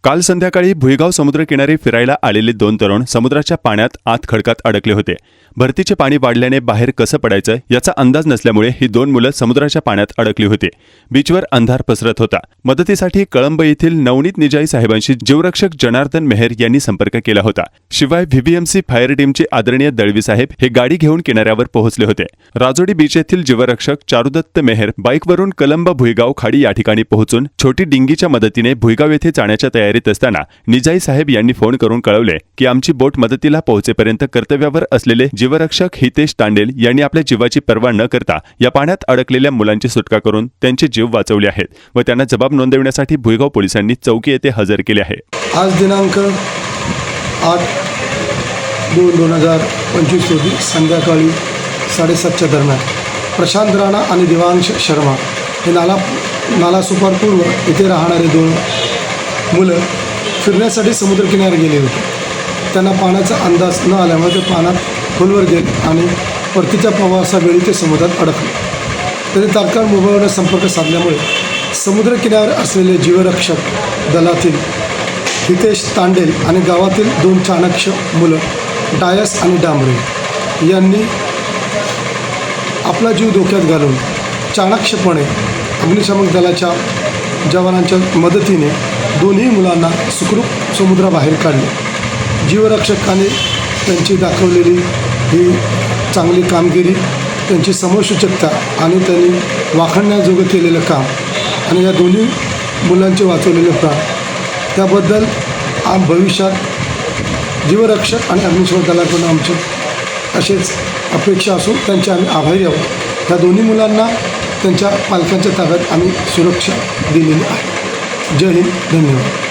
काल संध्याकाळी भुईगाव समुद्रकिनारी फिरायला आलेले 2 तरुण समुद्राच्या पाण्यात आत खडकात अडकले होते। भरतीचे पाणी वाढल्याने बाहेर कसं पडायचं याचा अंदाज नसल्यामुळे ही 2 मुलं समुद्राच्या पाण्यात अडकली होती। बीचवर अंधार पसरत होता। मदतीसाठी कळंब येथील नवनीत निजाई साहेबांशी जीवरक्षक जनार्दन मेहर यांनी संपर्क केला होता। शिवाय व्हीव्हीएमसी फायर टीमचे आदरणीय दळवी साहेब हे गाडी घेऊन किनाऱ्यावर पोहोचले होते। राजोडी बीच येथील जीवरक्षक चारुदत्त मेहर बाईकवरून कळंब भुईगाव खाडी या ठिकाणी पोहोचून छोटी डिंगीच्या मदतीने भुईगाव येथे जाण्याच्या तयारीत असताना निजाई साहेब यांनी फोन करून कळवले की आमची बोट मदतीला पोहोचेपर्यंत कर्तव्यावर असलेले जीवरक्षक हितेश तांडेल यांनी आपल्या जीवाची पर्वा न करता या पाण्यात अडकलेल्या मुलांची सुटका करून त्यांचे जीव वाचवले आहेत व त्यांना जबाब नोंदवण्यासाठी भुईगाव पोलिसांनी चौकी येथे हजर केले आहे। आज दिनांक 8/2/2025 रोजी संध्याकाळी 7:30च्या दरम्यान प्रशांत राणा आणि देवांश शर्मा हे नालासोपारा पूर्व येथे राहणारे 2 मुलं फिरण्यासाठी समुद्रकिनारी गेले होते। त्यांना पाण्याचा अंदाज न आल्यामुळे ते पाण्यात खोलवर गेले आणि परतीच्या प्रवासावेळी ते समुद्रात अडकले। त्यांनी तात्काळ मोबाईलवर संपर्क साधल्यामुळे समुद्रकिनाऱ्यावर असलेले जीवरक्षक दलातील हितेश तांडेल आणि गावातील 2 चाणक्य मुलं डायस आणि डांबरे यांनी आपला जीव धोक्यात घालून चाणक्यपणे अग्निशमन दलाच्या जवानांच्या मदतीने दोन्ही मुलांना सुखरूप समुद्राबाहेर काढले। जीवरक्षकाने त्यांची दाखवलेली ही चांगली कामगिरी, त्यांची समसूचकता आणि त्यांनी वाखाणण्याजोगं केलेलं काम आणि या दोन्ही मुलांचे वाचवलेले प्राण त्याबद्दल भविष्यात जीवरक्षक आणि अग्निशमन दलाकडून आमची असेच अपेक्षा असून त्यांचे आम्ही आभारी आहोत। या दोन्ही मुलांना त्यांच्या पालकांच्या ताब्यात आम्ही सुरक्षा दिलेली आहे। जय हिंद, धन्यवाद।